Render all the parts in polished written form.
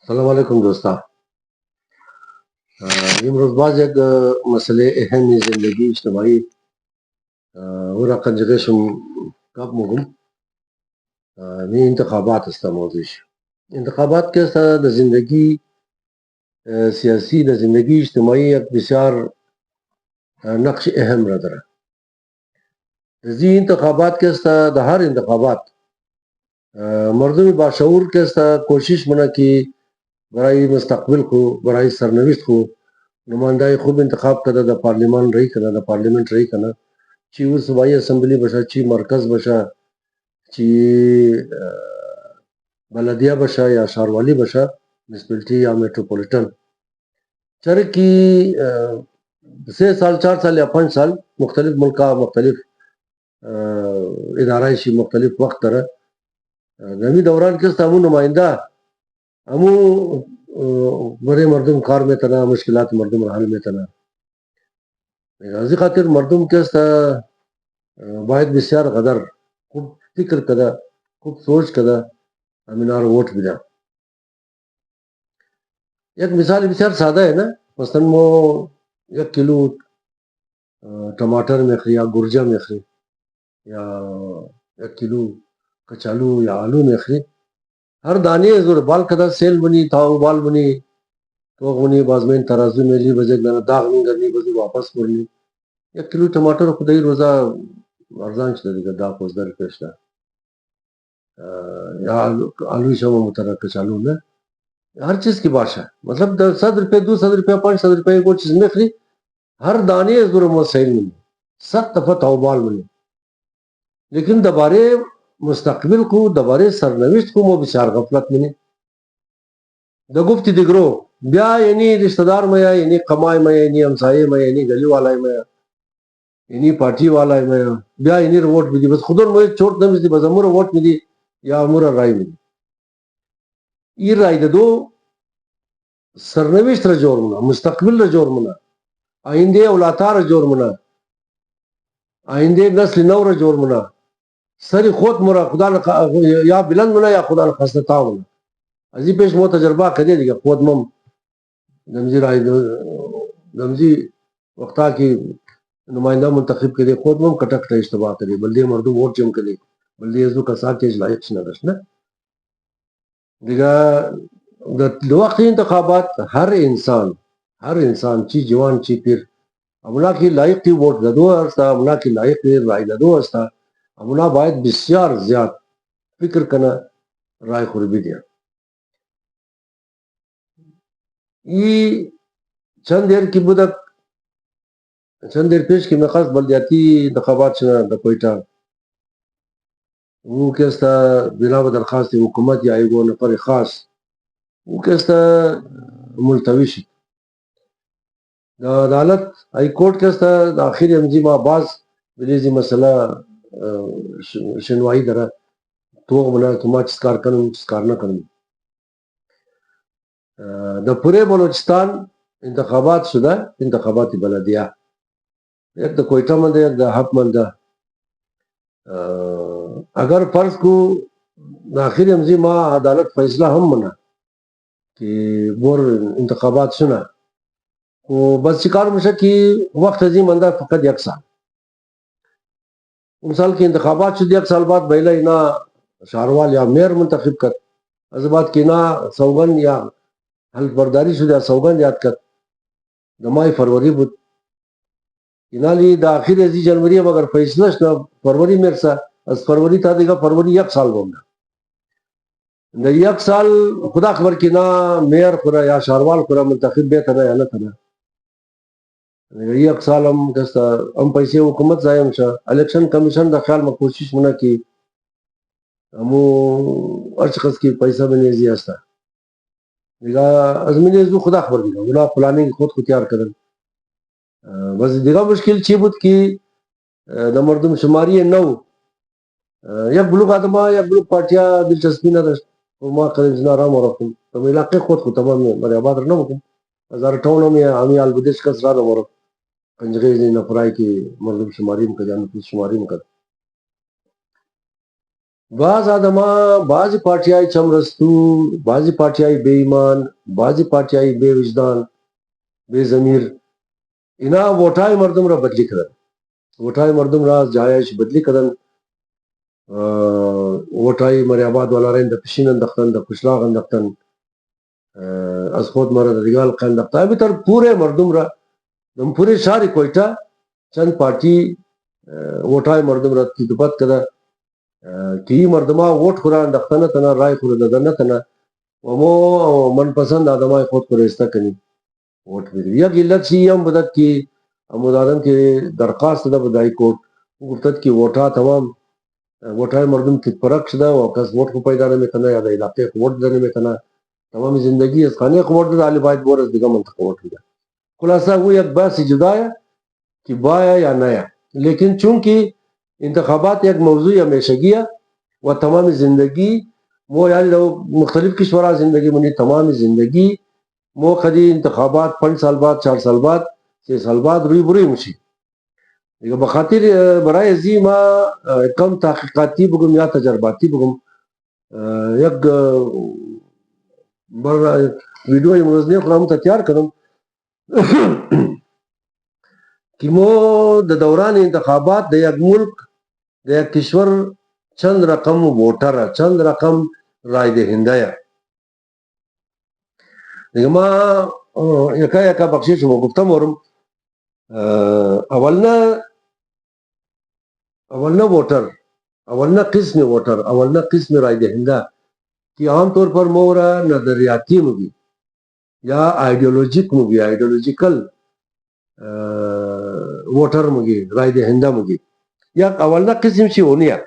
السلام علیکم دوستا امروز باز یک مسئله اهمی زندگی اجتماعی ورا قنجقشم قبل مهم نی انتخابات است موضوعش انتخابات که است در زندگی سیاسی در زندگی اجتماعی یک بسیار نقش اهم را داره زی انتخابات که است در هر انتخابات مردم باشعور که است کوشش منه که برای مستقبل کو برای سرنوشت کو نمائندای خوب انتخاب کرده در پارلیمان رہی کنه در پارلیمنت رہی کنه چی او صوبائی اسمبلی بشه چی مرکز بشه چی بلدیه بشه یا شاروالی بشه میونسپلٹی یا میٹروپولیٹن چر کی 3 سال 4 سال یا 5 سال مختلف ملکہ مختلف ادارہ شی مختلف وقت تر نمی دوران کس ہمو نمائندہ ہمو بڑے مردم کار میں تنا مشکلات مردم حال میں تنا ازی خاطر مردم کس باید بسیار قدر خوب فکر کده خوب سوچ کده همینار ووٹ بده یک مثال بسیار ساده ہے نا مثلا مو 1 کلو ٹماٹر میخری یا گرجا میخری یا 1 کلو کچالو یا آلو میخری ہر دانے زور بال کده سیل بنی تاو بال بنی تو بنی بازمین ترازو میلی بزرگ داغ نہیں کرنی بزرگ واپس کرنی 1 کلو ٹماٹر خدای روزا ارزان شده دیگه دا 15 روپیش ده یا آلو شما مترا کچالو نه ہر چیز کی بادشاہ مطلب 100 روپے 200 روپے 500 روپے کوئی چیز میں خری ہر دانے ضرور مسائل ملی سخت دفعہ توبال ملی لیکن دوبارے مستقبل کو دوبارے سرنوشت کو مو بچار غفلت ملی دا گفتی دگرو بیا یعنی رشتہ دار میں یعنی کمائے میں یعنی ہمسائے میں یعنی گلی والا میں یعنی پارٹی والا میں بیا یعنی ووٹ بھی دی بس خودن مجھے چھوٹ نہ ملی بس امور ووٹ ملی یا امور رائے ملی یہ رائے دو سرنوشت رجور منا مستقبل رجور منا آئندے اولادار رجور منا آئندے نسل نو رجور منا سری خود مرا خدا یا بلند منا یا خدا خستتا منا ازی پیش مو تجربہ کدے دیگا خود مم نمزی رائے نمزی وقتا کی نمائندہ منتخب کرے خود مم کٹک تا اشتباہ کرے بلدی مردو ووٹ جم کرے بلدی ازو کسا کیج لائق شنا رشنا دیگا وقت انتخابات ہر انسان چی جوان چی پیر امنا کی لائق کی ووٹ ددو ہستا امنا کی لائق کی رائے ددو ہستا امنا باید بسیار زیاد فکر کنا رائے خوربی دیا ای چند دیر کی بدک چند دیر پیش کی مخص بلدیاتی انتخابات شنا دا کوئٹا وہ کیستا بنا درخواست حکومت یا ایگو نفر خاص وہ کیستا ملتوی شد دا عدالت ہائی کورٹ کیستا دا آخری امزی ما باز بلیزی مسئلہ شنوائی درہ تو بنا تما چسکار کنم چسکار نہ کنم دا پورے بلوچستان انتخابات شدہ انتخاباتی بلدیہ ایک دا کوئٹہ مندہ ایک دا حق مندہ اگر فرض کو آخری امزی ما عدالت فیصلہ ہم منا کہ بور انتخابات سنا کو بس شکار مشا کی وقت عظیم اندر فقط 1 سال سال کی انتخابات شد 1 سال بعد بہلا اینا شاروال یا میر منتخب کر از بعد کی نا سوگن یا حلف برداری شد یا سوگن یاد کر دمائی فروری بود اینا لی دا آخر ازی جنوری اگر فیصلہ شنا فروری میرسا از فروری تا دیگا فروری 1 سال بومنا دا 1 سال خدا خبر کی نا میر خورا یا شاروال خورا منتخب بیتا نا یا نا تنا 1 سال ہم کستا ہم پیسے حکومت زائم شا الیکشن کمیشن دا خیال میں کوشش منا کی ہمو ارچ کی پیسہ بنے زی ہستا دیگا ازمینی ازو خدا خبر دیگا اولا پلاننگ خود کو تیار کرن بس دیگا مشکل چی بود کی دا مردم شماری نو یک بلوک آدما یک بلوک پارٹیا دلچسپی نہ داشت ما قریب زنا رام ورکم تو علاقے خود کو تمام بڑے آباد رہنا مکم ہزار ٹاؤن میں ہمی آلبدیش کس را ورک کنجغی نفرائی کی مردم شماری مکہ جانب شماری مکہ بعض آدما بعضی پارٹیای چمرستو، بعضی پارٹیای بے ایمان، بعضی پارٹیای بے وجدان، بے ضمیر، اینا ووٹای مردم را بدلی کردن. ووٹای مردم را جایش بدلی کردن. ووٹای مری آباد والا رین دا پشین اندختن، دا کشلاغ اندختن، از خود مرا دا دیگال اندختن. ابھی تر پورے مردم را دم پورے شہر کوئٹہ چند پارٹی ووٹای مردم را تیدوبت کده که ای مردما ووٹ خورا اندختنه تنا رای خورا دادنه تنا و مو من پسند آدمای خود خورا استا کنی ووٹ میدیم. یک علت شی هم بدد که امودادن که درخواست ده بدای کوٹ گفتد که ووٹا تمام ووٹای مردم تیپرک شده و کس ووٹ کو پیدا نمیتنه یا دا علاقه کو ووٹ ده نمیتنه تمام زندگی از خانه کو ووٹ ده آلی باید بور از دیگه منطقه ووٹ میده. خلاصه وہ یک بحث جدایه کہ بایا یا نیا، لیکن چونکہ انتخابات ایک موضوع ہمیشگی ہے و تمام زندگی مو یعنی لو مختلف کشورہ زندگی منی تمام زندگی مو خدی انتخابات 5 سال بعد 4 سال بعد 6 سال بعد روی بروی مشی بخاطر برای ازی ما کم تحقیقاتی بگم یا تجرباتی بگم یک ویڈیو مزنی خلام تیار کرم کہ مو د دوران انتخابات د یک ملک د یک کشور چند رقم ووٹر چند رقم رای دهنده یا دیگه ما یکا یکا بخشش ما گفتم ورم اولنا ووٹر اولنا قسم ووٹر اولنا قسم رای دهنده کہ عام طور پر مورا نظریاتی مگی یا آئیڈیولوجک مگی آئیڈیولوجیکل ووٹر مگی رای دهنده مگی یا اولنا قسم چی ہونی ہے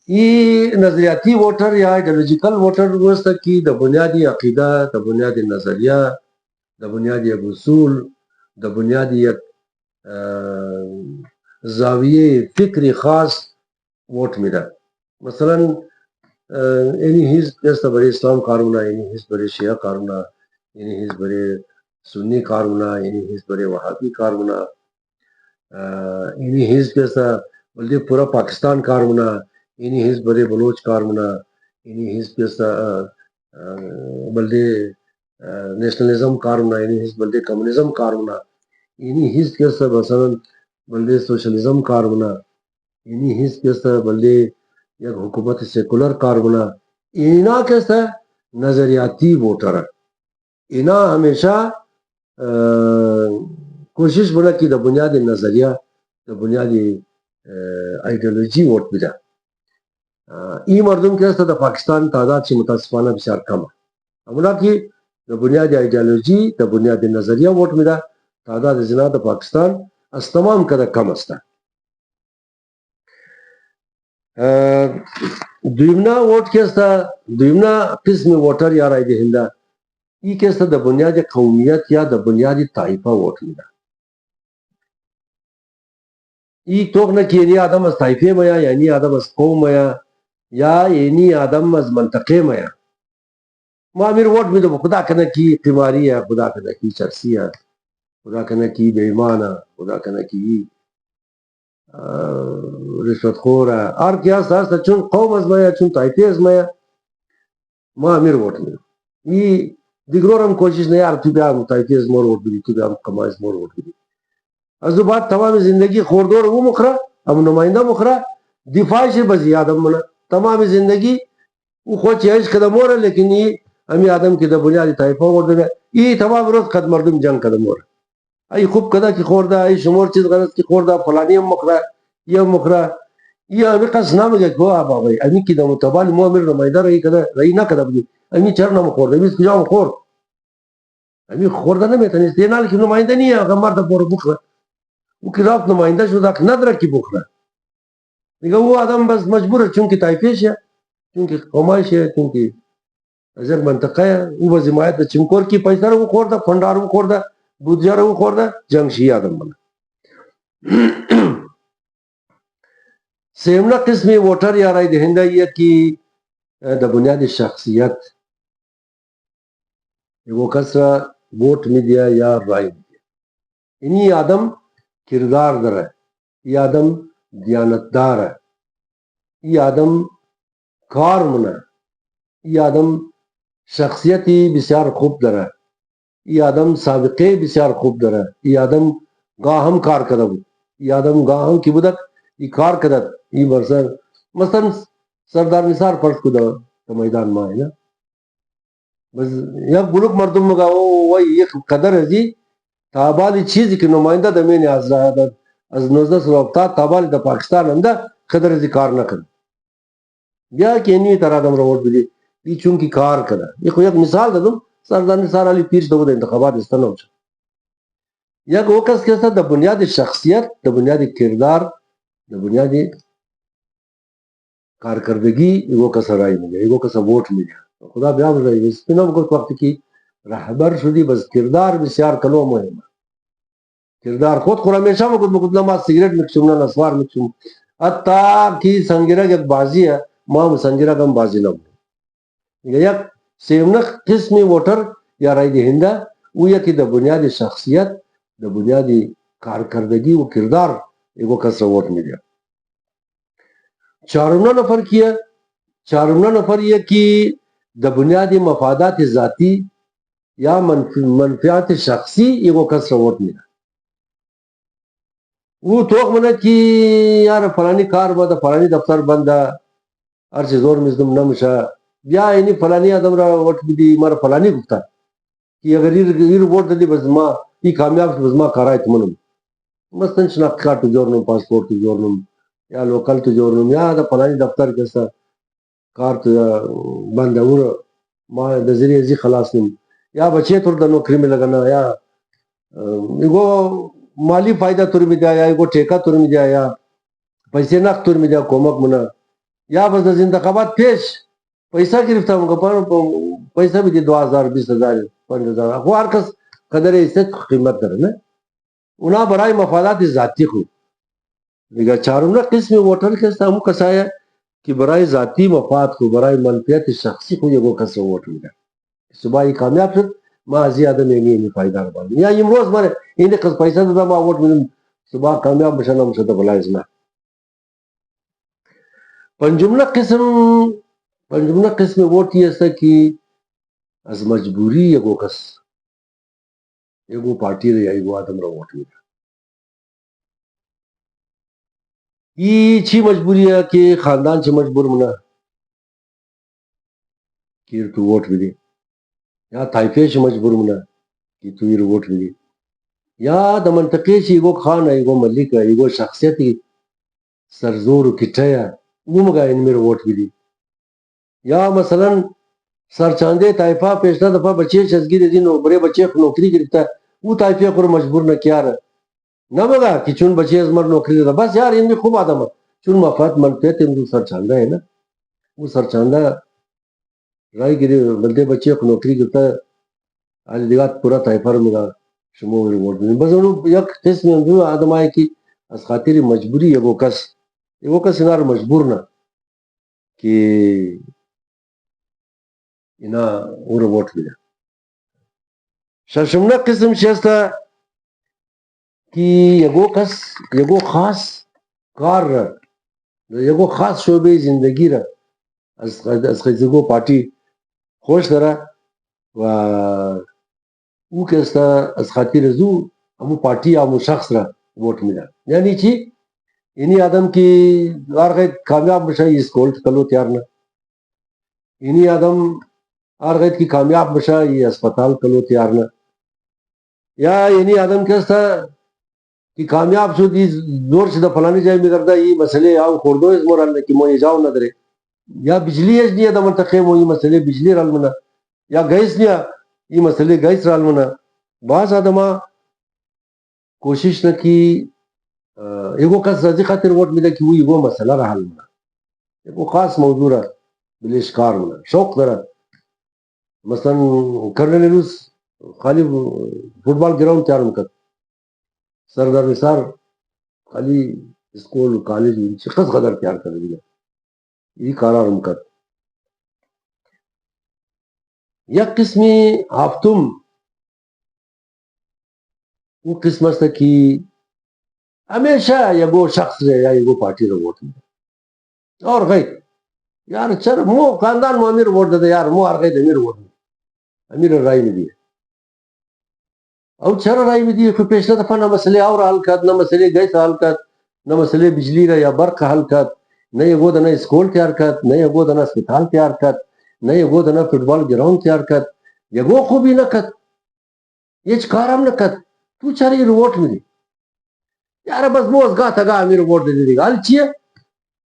یہ نظریاتی ووٹر یا آئیڈیولوجیکل ووٹر وسط کی د بنیادی عقیدہ د بنیادی نظریہ د بنیادی اصول د بنیادی زاویه فکری خاص ووٹ میده. مثلا اینی حزب جیسا برای اسلام کارونا، اینی حزب برای شیعہ کارونا، اینی حزب برای سنی کارونا، اینی حزب برای وہابی کارونا، اینی حزب جیسا بلکہ پورا پاکستان کارونا، اینی حزب برای بلوچ کارونا، اینی حزب جیسا بلکہ نیشنلزم کارونا، اینی حزب بلکہ کمیونزم کارونا، اینی حزب جیسا مثلا بلکہ سوشلزم کارونا، اینی حزب جیسا بلکہ یک حکومت سیکولر کارونا. اینا کیسا نظریاتی ووٹر ہے. اینا ہمیشہ کوشش بنا کی دا بنیادی نظریہ دا بنیادی آئیڈیولوجی ووٹ میده. ای مردم کیسا دا پاکستان تعداد چی متاسفانه بسیار کم ہے. اولا کی دا بنیادی آئیڈیولوجی دا بنیادی نظریہ ووٹ میده تعداد زنا دا پاکستان از تمام کده کم است. دویمنا ووٹ کیسا دویمنا قسم ووٹر یا رای دهنده ای کیسا دا بنیادی قومیت یا دا بنیادی طائفه ووٹ میده. ای توق نه که یعنی آدم از طائفه میا یعنی آدم از قوم میا یا یعنی آدم از منطقه میا ما امیر ووٹ میده خدا کنه کی قماری ہے، خدا کنه کی چرسی ہے، خدا کنه کی بے ایمان ہے، خدا کنه کی رشوت خور ہے، اور کیا ساستا چون قوم از میا چون طائفه از میا ما امیر ووٹ میده. ای دیگرور هم کوشش نه یار تو بیا طائفه از مور ووٹ بدی، تو بیا قوم از مور ووٹ بدی. از بعد تمام زندگی خوردور وہ مخرا ام نمائندہ مخرا دفاع سے بزیاد منا تمام زندگی وہ خود چیز قدم ہو رہا لیکن یہ امی آدم کی دا بنیادی طائفہ ورد ہے یہ تمام روز قد مردم جنگ قدم ہو رہا ای خوب کدا کی خوردا ای شمور چیز غلط کی خوردا فلانی ہم مخرا یہ مخرا یہ امی قص نام گیا کو آبا بھائی امی کی دا متبال مومر نمائندہ رہی کدا رہی نہ کدا بگی امی چرنا مخور امی اس کجا مخور امی خوردا نہ میتنی استینال کی نمائندہ نہیں ہے اگر مرد پور مخرا وہ خلاف نمائندہ شدہ ندرہ کی بخرا دیکھا وہ آدم بس مجبور ہے چونکہ طائفیش ہے چونکہ قومائش ہے چونکہ ازر منطقہ ہے وہ بس حمایت چمکور کی پیسہ رہا وہ خوردا پھنڈار وہ خوردا بودجہ رہا وہ خوردا جنگ شی آدم بنا. سیمنا قسمی ووٹر یا رائے دہندہ یہ کی دا بنیادی شخصیت وہ کسرا ووٹ میڈیا یا رائے میڈیا انہی آدم کردار در ہے، یہ آدم دیانتدار ہے، یہ آدم کار مونه این آدم شخصیتی بسیار خوب داره، این آدم سابقه بسیار خوب داره، این آدم گاه هم کار کرده بود، این آدم گاه هم کی بودک این کار کرد این برسر مثلا سردار نثار فرض کو در میدان ما نه بس یک بلوک مردم مگا و یک قدر ازی تابالی چیزی که نماینده د مین آزاد از 1970 تابالی د پاکستان هم ده قدر ازی کار نکرد بیا که اینی طرح دم رو ووٹ بدی ای چونکی کار کرده یہ خو یک مثال دادم سردار نثار علی پیر دو د انتخابات استنو یک وہ کس کے ساتھ د بنیادی شخصیت د بنیادی کردار د بنیادی کارکردگی وہ کس رائے ملے وہ کس ووٹ ملے خدا بیا بزرگ اسپینم کو وقت کی رهبر شدی بس کردار بسیار کلو مهمه کردار خود خود همیشه مگود ما سیگرت میکشم نه نسوار میکشم حتی کی سنگیرک یک بازی ہے ما سنگیرک هم بازی نبود یک سیمنخ قسمی ووٹر یا رای دهنده او یکی د بنیادی شخصیت د بنیادی کارکردگی و کردار ایگو کس ووٹ میده چهارمنا نفر کیه چهارمنا نفر یکی د بنیادی مفادات ذاتی یا منفعت شخصی ایگو کس ووٹ میده وہ توق منه کی یار فلانی کار بنده فلانی دفتر بنده هر چیز زور میزدم نمیشه بیا اینی فلانی آدم را ووٹ بدی مارا فلانی گفته که اگر این ووٹ دادی بس ما این کامیاب شد بس ما کارای تمنم مثلا شناخت کارت جورنم پاسپورت جورنم یا لوکل تو جورنم یا دا فلانی دفتر کسا کارت بنده اور ما د ذریعه زی خلاص نم یا بچه تور د نوکری میں لگنا یا ایگو مالی فائدہ تور می دیا یا ایگو ٹھیکہ تور می دیا یا پیسے نقد تور می دیا کومک منا یا بس د انتخابات پیش پیسہ گرفتا مگا پیسہ بھی دی 2000 20000 5000 خو هر کس قدر عزت قیمت داره نه اونا برای مفادات ذاتی خو دیگه چهارمنا قسم ووٹر که همون کسایی که برای ذاتی مفاد خو برای منفعت شخصی خو یگو کس ووٹ میده صبح کامیاب شد ما از این آدم اینی پایدار باندم یا امروز من این قسم پیسه دادم ما ووٹ میدم صبح کامیاب بشه نمیشه تو بلایز نه پنجمنا قسم ووٹ یہ است که از مجبوری یگو کس یگو پارٹی یا یگو آدم را ووٹ میده یہ چی مجبوری ہے کہ خاندان سے مجبور منا کہ تو ووٹ بدی یا طائفے سے مجبور منا کہ تو یہ ووٹ بدی یا د منطقے سے ایگو خان ہے ایگو ملک ہے ایگو شخصیت سرزور کٹھے ہے وہ مگا ان میں ووٹ بدی یا مثلا سرچاندے طائفہ پیشنا دفعہ بچے شزگی دے دین بڑے بچے نوکری کرتا ہے وہ طائفے کو مجبور نہ کیا رہا نہ مگا کہ چون بچے از مر نوکری دیتا بس یار ان میں خوب آدم ہے چون مفاد منفعت ان کو سرچاندہ ہے نا وہ سرچاندہ رائے گیری بلدے بچے کو نوکری کرتا ہے آج دیگات پورا طائفہ مگا شمو ووٹ دیں بس انہوں یک قسم اندو آدم آئے کی از خاطر مجبوری یگو کس انار مجبور نہ کہ اینا اور ووٹ ملا ششمنا قسم شستا کہ یگو خاص کار را یگو خاص شعبه زندگی را از خیزگو پارتی خوش داره و او کستا از خاطر زو همو پارتی همو شخص را ووٹ میدن یعنی چی اینی آدم کی آرغید کامیاب بشه یہ اسکولت کلو تیار نه اینی آدم آرغید کی کامیاب بشه یہ اسپتال کلو تیار نه یا اینی آدم کستا کہ کامیاب شد یہ زور سے فلانی جائے میں کرتا یہ مسئلے آؤ خوردو اس مورال کی مو یہ جاؤ نہ درے یا بجلی اس دیا دا منتخب ہو یہ مسئلے بجلی رال منا یا گیس دیا یہ مسئلے گیس رال منا بعض آدمہ کوشش نہ کی ایگو کس رضی خاطر ووٹ ملا کہ وہ ایگو مسئلہ رحل منا ایگو خاص موضوع رہا بلیشکار منا شوق درہ مثلا کرنے روز خالی فٹ بال گراؤنڈ تیار مکت سردار نثار خالی اسکول کالج شخص قدر تیار کر دیا یہ قرار مکت یک قسمی ہفتم وہ قسم است کہ ہمیشہ یگو شخص رہے یا یگو پارٹی رو ووٹ اور غیر یار چر مو خاندان مو امیر ووٹ داده یار مو هرغی د امیر ووٹ امیر رای میدی او چرا رای میدی خو پیشنهاد دفعه نه مسئله اور حل کرد نه مسئله گیس حل کرد نه مسئله بجلی را یا برق حل کرد نه یگو دنه اسکول تیار کرد نه یگو دنه اسپیتال تیار کرد نه یگو دنه فوتبال گراوند تیار کرد یگو خوبی نکرد هیچ کارم نکرد تو چرا این ووٹ میدی یار بس مو از گاه تا گاه امیر ووٹ دیدی دیگه حال چیه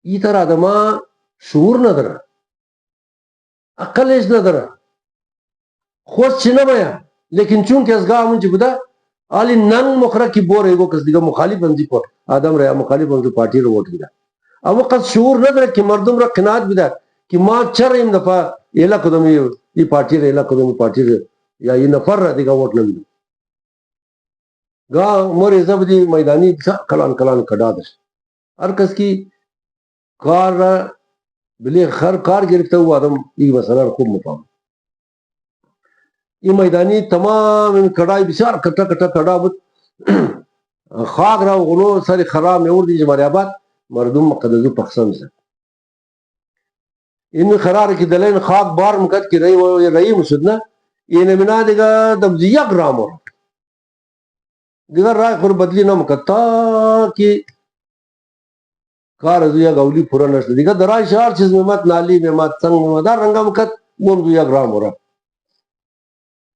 این تر آدما شعور نداره عقلش نداره خود چی نمایا لیکن چون که از گاه منچی بوده حالی نن مخرا کی بور ایگو کس دیگه مخالف بنزی پر آدم ریا مخالف بنزی پارتی رو ووٹ دیده اما قد شعور نداره که مردم را قناعت بده که ما چرا این دفعه ایلا کدوم ای پارتی را ایلا کدوم پارتی را یا این نفر را دیگه ووٹ نمیدیم گاه مور ازا بدی میدانی کلان کلان کدا داشت هر کس کی کار را بلی خر کار گرفته و آدم این مسئله را خوب مفهم این میدانی تمام این کڑای بسیار کٹا کٹا کڑا بود خاک را غلو سری خراب میور دی جماری آباد مردم مقدزو پخصم زد این خرار کی دلین خاک بار مکد کی رئی مسدنا این منا دیگا دمزی یک رامو دیگا رای خور بدلی نمکد تا کی کار ازو یک اولی پورا نشد دیگا درای شهر چیز میمت نالی میمت سنگ میمت در رنگا مکد مومدو یک رامو را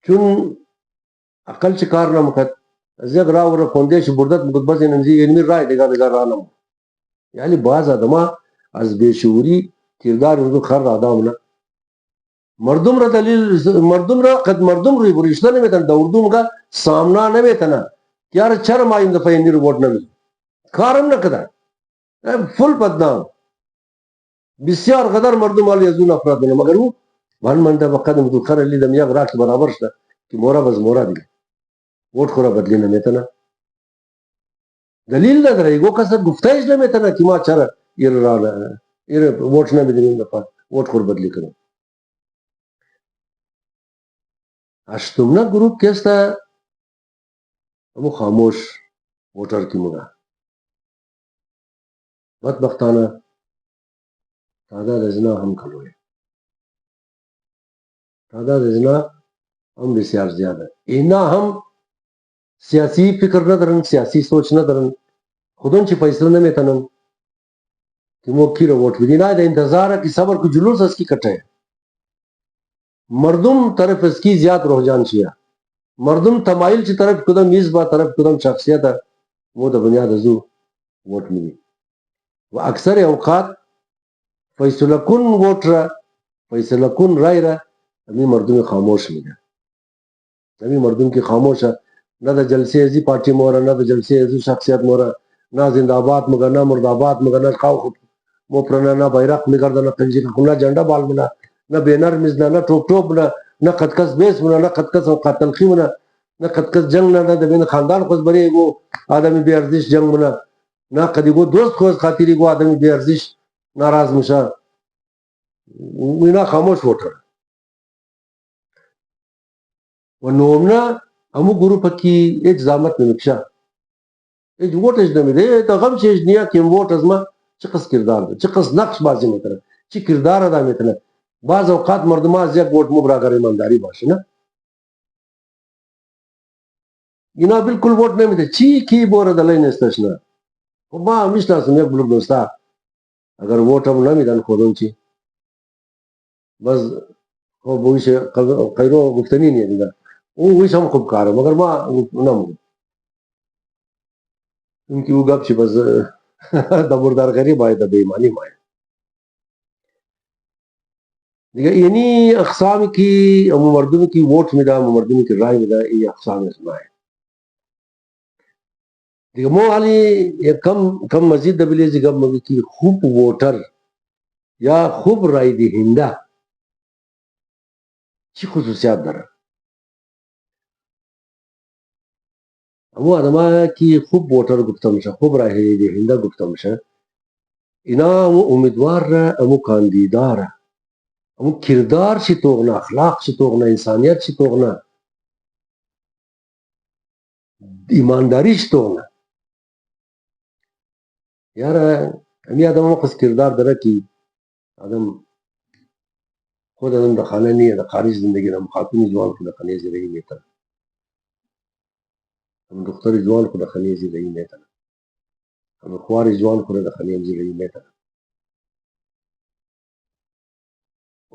چون عقل چه کار نمکد از یک راه را خوندهش بردت مکد بس این انزی علمی رای دیگا دیگا راه نمو یعنی بعض آدما از بیشعوری کردار اردو خر آدم نه مردم را دلیل مردم را قد مردم روی بریشته نمیتن دا اردو مگا سامنا نمیتن یار چرا ما این دفعه اینی رو ووٹ نمیدیم کارم نکدن فل بدنام بسیار قدر مردم حالی از اون افراد نه مگر او من منده با قدم دو خر لیدم یک راک برابر شده که مورا بز مورا دیگه ووٹ خورا بدلی نمیتن دلیل نداره ایگو کسا گفتهش نمیتن که ما چرا این ووٹ نمیدیم این دفعه ووٹ خور بدلی کنیم اشتمنا گروپ کیستا همو خاموش ووٹر کی مگا بدبختانه تعداد ازنا هم کلوه تعداد ازنا هم بسیار زیاده اینا هم سیاسی فکر ندارن سیاسی سوچ ندارن خودن چی فیصله نمیتنن که مو کی رو ووٹ بدی نه ده انتظار کی صبر کو جلوس اس کی کٹے مردم طرف اس کی زیاد رجحان شیا مردم تمایل چی طرف کدام میز با طرف کدام شخصیت وہ د بنیاد ازو ووٹ ملی و اکثر اوقات فیصله کن ووٹ را فیصله کن رای را امی مردم خاموش میده امی مردم کی خاموش ہے نہ دا جلسے ازی پارٹی مورا نہ دا جلسے ازی شخصیت مورا نہ زندہ آباد مگر نہ مرد آباد مگر نہ خواہ موپرنا نہ بیرق مگر نہ کنجی کا کھلا جنڈا بال منا نہ بینر مزنا نہ ٹوپ ٹوپ منا نہ قدکس بیس منا نہ قدکس اوقات تلخی منا نہ قدکس جنگ نہ دبین خاندان خوز بری گو آدمی بے ارزش جنگ منا نہ کدی گو دوست خوز خاطری گو آدمی بے ارزش ناراض مشا وینا خاموش ووٹر و نومنا همو گروپ کی ایک زامت نمکشا ایک ووٹ اج نمیده تا غم چه اج نیا کم ووٹ از ما چه قص کردار ده چه قص نقش بازی میتنه چه کردار ادا میتنه بعض اوقات مردم از یک ووٹ مو براگر ایمانداری باشه نه اینا بالکل ووٹ نمیده چی کی بوره دلای نستش نه خب ما میشناسم یک بلوک دوستا اگر ووٹ هم نمیدن خودون چی بس خب ویش قیرو گفتنی نیه دیگه اون ویش هم خوب کاره مگر ما نمو انکی او گپ چی بس دبردار غریب آئے دا بیمانی مائے دیگه یعنی اقسام کی مردم کی ووٹ میده مردم کی رای میده این اقسام اسمه دیگه مو حالی کم مزید دبیلیزی گم مگی کی خوب ووٹر یا خوب رای دهنده چی خصوصیات داره امو آدما کی خوب ووٹر گفته میشه خوب رای دهنده گفته میشه اینا امو امیدوار را امو کاندیدار امو کردار چی توغنه اخلاق چی توغنه انسانیت چی توغنه ایمانداری چی توغنه یار امی آدم قص کردار داره کی آدم خود آدم د خانه نیه د خارج زندگی نم خاتونی جوان کو د خانه زندگی نیتا هم دختر جوان کو د خانه زندگی نیتا هم خوار جوان کو د خانه زندگی نیتا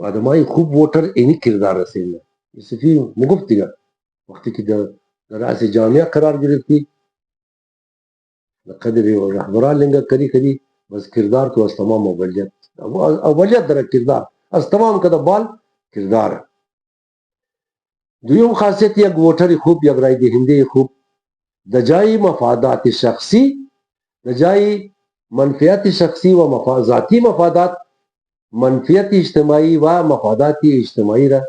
آدمای خوب ووٹر اینی کردار رسیدنا صفی مگفتگا وقتی که در رأس جامعه قرار گرفتی قدر رهبران لنگا کری کری بس کردار تو از تمام اولیت اولیت در کردار از تمام کده بال کردار دویم خاصیت یک ووٹر خوب یک رای دهنده خوب د جای مفادات شخصی د جای منفعت شخصی و ذاتی مفادات منفعت اجتماعی و مفادات اجتماعی را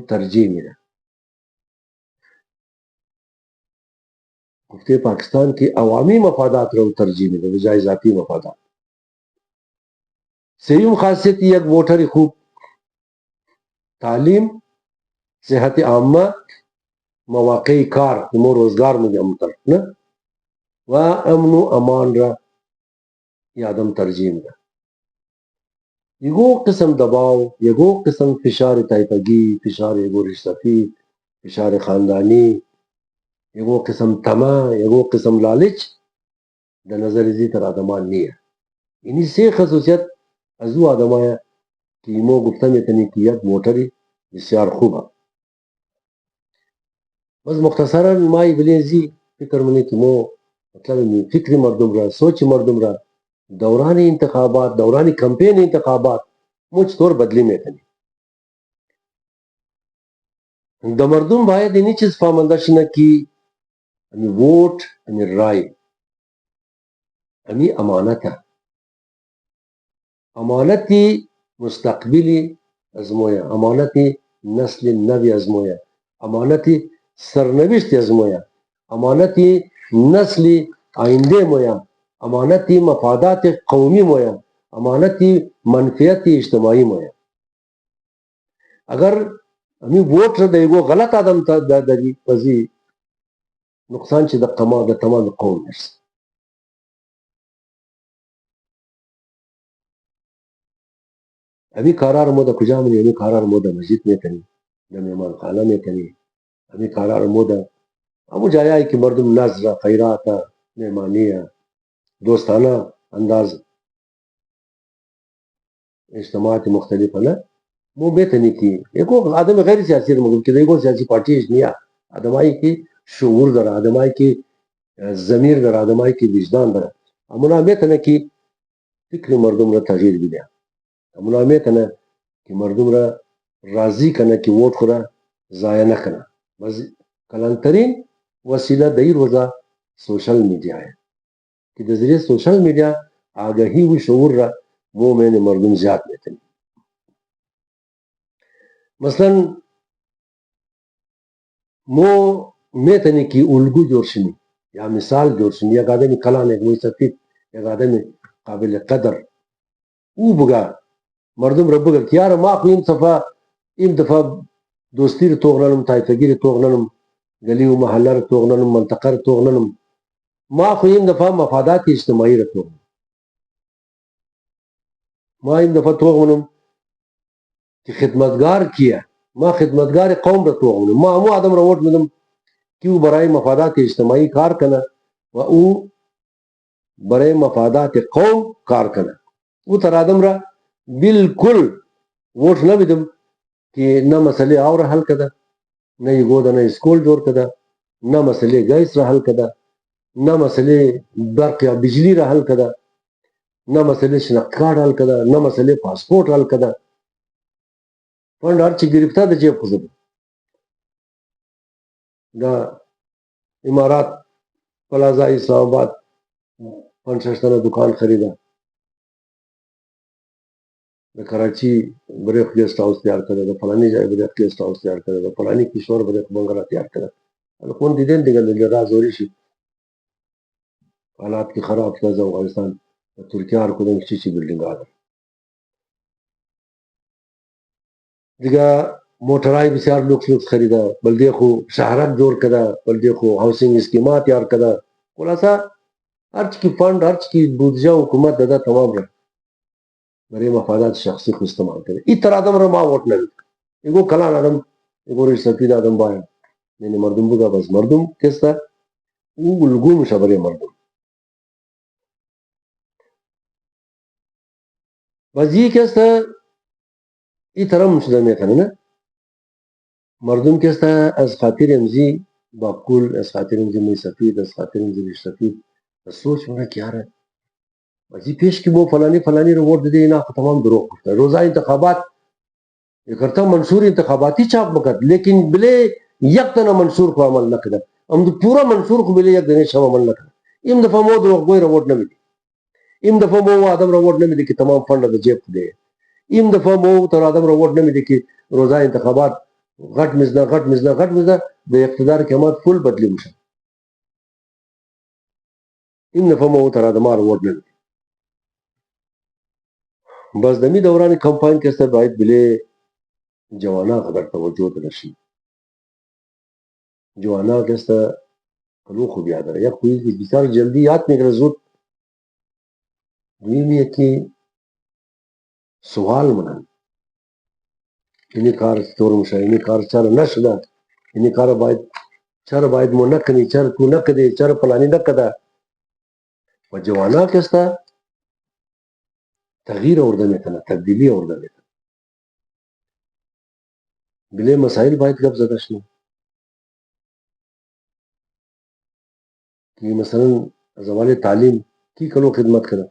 ترجیح میده گفته پاکستان کی عوامی مفادات را ترجیح میده به جای ذاتی مفادات سوم خاصیت یک ووٹر خوب تعلیم صحت عامه مواقع کار و روزگار میگه طرف نه و امن و امان را یادم ترجیح میده یگو قسم دباو یگو قسم فشار طایفگی فشار یگو رشوتی فشار خاندانی یگو قسم طمع یگو قسم لالچ د نظر زی تر آدمان نیه اینی سه خصوصیت از او آدمای که ایمو گفتم یتنی که یک موتری بسیار خوبه بس مختصرا مای بلیزی فکر منی که مو مطلب فکر مردم را سوچ مردم را دوران انتخابات دوران کمپین انتخابات مجھ طور بدلی میتنی د مردم باید اینی چیز فهمنده شنه کی امی ووٹ امی رای امی امانته امانتی مستقبلی ازمویه امانتی نسل نوی ازمویه امانتی سرنوشت ازمویه امانتی نسل آینده مویه امانتی مفادات قومی مویه امانتی منفعت اجتماعی مویه اگر امی ووٹ را دیگو غلط آدم تا دادی پزی نقصان چې د تمام قوم نرسي امی کارار مو د کجا منی امی کارار مو د مسجد میتنی د مهمان خانه میتنی امی کارار مو د همو جایایی که مردم نظر خیرات مهمانی دوستانه انداز اجتماعات مختلفه نه مو میتنی کی یکو آدم غیر سیاسی مگم که دیگو سیاسی پارتیش نیا آدمایی که شعور داره آدمایی که ضمیر داره آدمایی که وجدان داره امونا میتنه کی فکر مردم را تغییر بیده امونا میتنه که مردم را راضی کنه که ووٹ خورا ضایع نکنه بس کلانترین وسیله دیر روزا سوشل میڈیا ہے کہ د ذریعے سوشل میڈیا آگاهی و شعور را وہ میں نے مردم زیاد میتنی مثلا مو میتنی کی الگو جوړ شنی یا مثال جوړ شنی یا آدمی کلام ایک مستفید یا آدمی قابل قدر او بگا مردم را بگا که یار ما خو این دفعه دوستی را توغننم طایفگی را توغننم گلی و محله را توغننم منطقه را توغننم ما خو این دفعه مفادات اجتماعی را توغنم ما این دفعه توغنم که خدمتگار کیه ما خدمتگار قوم را توغنم ما همو آدم را ووٹ میدم که او برای مفادات اجتماعی کار کنه و او برای مفادات قوم کار کنه او تر آدم را بالکل ووٹ نه میدم که نه مسئله آو را حل کده نه یگو ده نه اسکول جوړ کده نه مسئله گیس را حل کده نه مسئله برق یا بجلی را حل کده نه مسئله شناخت کارت حل کده نه مسئله پاسپورت حل کده فند هر چی گرفته ده جیب خود دا امارات پلازا اسلام آباد 50 تنه دکان خریده د کراچی بریک گیسٹ ہاؤس تیار کرے د فلانی جائے بریک گیسٹ ہاؤس تیار کرے د فلانی کشور بریک بنگلہ تیار کرے کون دیدن دیگه د رازوری شي حالات کی خراب شده افغانستان ترکیه هر کدوم چی بلډینګ آده دیگه موټرای بسیار لوکس خریده بلدی خو شهرک جوړ کده بلدی خو هاوسینګ اسکیما تیار کده خلاصه هر چی کی فند هر چی کی بودجه حکومت داده تمام را برای مفادات شخصی خود استعمال کرده. این تر آدم را ما ووت نمید. ایگو کلان آدم ایگو رئیس سفید آدم باید یعنی مردم بگه بس مردم کستا او الگو میشه برای مردم. بس یہ کستا این طرح مشده میکنه نه مردم کستا از خاطر امزی باکول از خاطر امزی می سفید از خاطر امزی رئیس سفید سوچ مونه که یاره بس یہ پیش کی وہ فلانی رو ووٹ دے نا تمام دروغ کرتا ہے. روزہ انتخابات یہ کرتا منصور انتخاباتی چاپ مکت لیکن بلے یک تنا منصور کو عمل نہ کرا ہم تو پورا منصور کو بلے یک دنے شب عمل نہ کرا ام دفعہ مو دروغ کوئی روٹ نہ ملی ام دفعہ مو آدم روٹ نہ ملی کہ تمام فنڈ دے جیب دے ام دفعہ مو تر آدم روٹ نہ ملی کہ روزہ انتخابات غٹ مزنا بے اقتدار کے ہمات فل بدلی مشا ام دفعہ مو تر آدم روٹ نہ ملی بس دمی دوران کمپائن کے سر باید بلے جوانا قدر توجہ نشی جوانا کیسا کلو خوب یاد ہے یا کوئی بیچار جلدی یاد نہیں کرے زود دوی کی سوال منن اینی کار تورمشا اینی کار چر نشدا اینی کار باید چر باید مو نکنی چر تو نکدی چر پلانی نکدا و جوانا کیسا تغییر اورده میکنه تبدیلی اورده میکنه بلے مسائل باید گپ زدش نہیں کہ مثلا زوال تعلیم کی کلو خدمت کرا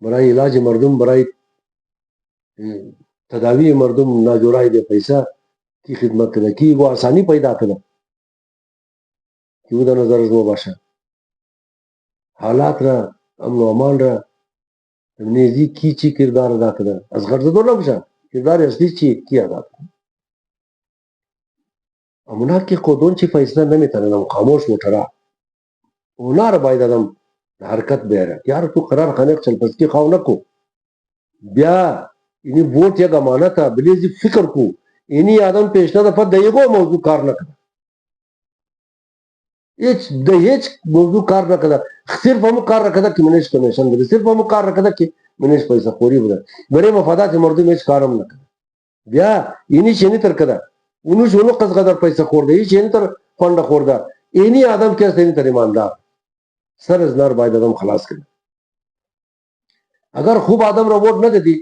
برای علاج مردم برای تداوی مردم ناجورائی دے پیسہ کی خدمت کرا کی وہ آسانی پیدا کرا کہ وہ دا نظر ازمو باشا حالات را امن و امان را نیزی کی چی کردار ادا کرا از غرض دو نبشا کردار اصلی چی کی ادا کرا امنا کی خودون چی فیصلہ نمیتانا نم خاموش موٹرا اونا را باید آدم حرکت بیارا یار تو قرار خانق چل پس کی خواہ نکو بیا اینی ووٹ یک امانت ہے بلیزی فکر کو اینی آدم پیشنا دفعہ دیگو موضوع کار نہ کرا هیچ موضوع کار نہ کرا صرف ہم کار رکھا تھا کہ منیش کمیشن بده صرف ہم کار رکھا تھا کہ منیش پیسہ خوری بده برے مفادات مردم هیچ کارم نہ کرا بیا اینی چینی تر کرا اونو شونو قص قدر پیسہ خور دے چینی تر فنڈ خور دا اینی آدم کیس دینی تر ایماندار سر ازنار باید آدم خلاص کرا اگر خوب آدم رو ووٹ نہ دیتی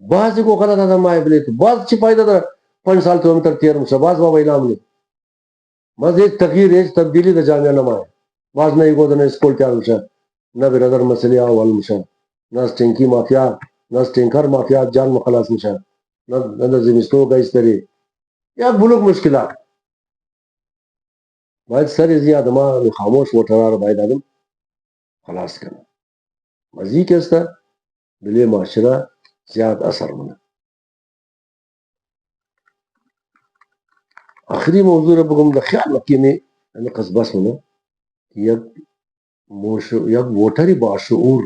بعض کو غلط آدم آئے بلے تو بعض چی فائدہ تھا 5 سال تو ہم تر تیر مشا بعض بابا اعلام نے بعض ایک تغییر ایک تبدیلی دا جامعہ نہ مائے بعض نہ ایگو دنے اسکول تیار مشا نہ برادر مسئلے آوال مشا نہ سٹینکی مافیا نہ سٹینکر مافیا جان مخلاص مشا نہ زمستو کا اس طرح یا بلوک مشکلات باید سر ازی آدمہ خاموش وٹرار باید آدم خلاص کرنا مزید کیستا بلے معاشرہ زیاد اثر منا آخری موضوع را بگم دا خیال مکی میں انا قصباس منا یک ووٹری باشعور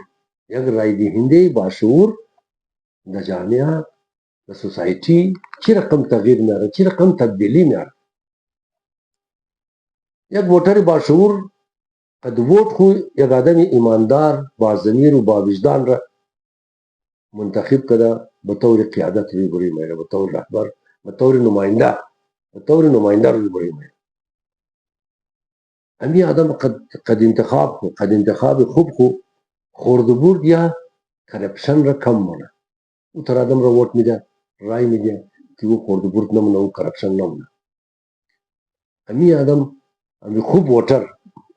یک رائے دہندے باشعور دا جامعہ دا سوسائٹی چی رقم تغییر میں آ رہا چی رقم تبدیلی میں آ رہا یک ووٹری باشعور قد ووٹ کو یک آدمی ایماندار باضمیر و باوجدان را منتخب کدا بطور قیادت بھی بری میرا بطور رہبر بطور نمائندہ بھی بری میرا امی آدم قد انتخاب خوب کو خوردبور یا کرپشن را کم ہونا اتر آدم را ووٹ میدیا رائے میدیا کہ وہ خوردبور نہ منا وہ کرپشن نہ منا امی آدم امی خوب ووٹر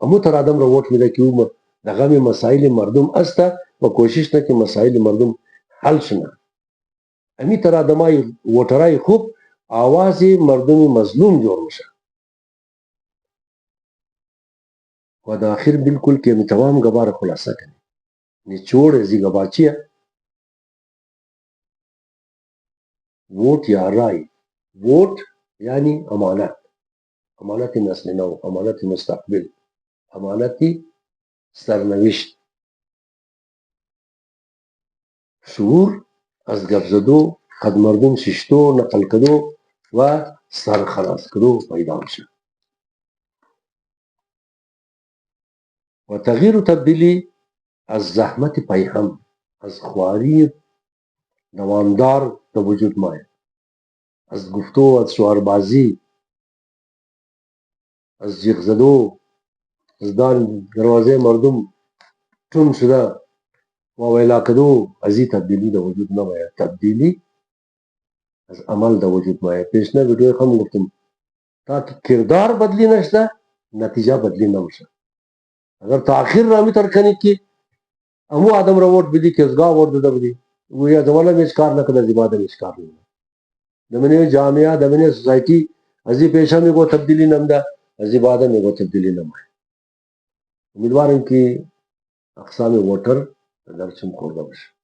امو تر آدم را ووٹ میدیا کہ وہ دغامی مسائل مردم استا و کوشش نہ کہ مسائل مردم حل شنا امی تر آدم آئی ووٹرائی خوب آواز مردمی مظلوم جوڑ مشا و دا آخر بالکل کہ ہمیں تمام گبار خلاصہ کریں نچوڑ ازی گباچیا ووٹ یا رائے ووٹ یعنی امانت امانت نسل نو امانت مستقبل امانتی سرنوشت شعور از گفزدو قد مردم ششتو نقل کدو و سرخلاص کدو پیدا میشه و تغییر و تبدیلی از زحمت پیهم، از خواری دوامدار به وجود ماید، از گفتو، از شعاربازی، از جیغ زدو، از دان دروازه مردم چون شده و ویلا کدو، از این تبدیلی در وجود نماید. تبدیلی از عمل در وجود ماید. پیشنه ویڈیو خم گفتم تا که کردار بدلی نشده نتیجه بدلی نمیشه. اگر تاخیر رامی ترکنی کی امو آدم را ووٹ بدی که ازگاه ووٹ داده بدی و یا زمانه میش کار نکده زیباده میش کار نکده دمینه جامعه دمینه سوسائٹی ازی پیشہ میں کو تبدیلی نمده ازی بعد میں کو تبدیلی نمائے. امیدوارم که اقسام ووٹر در چون کرده باشه.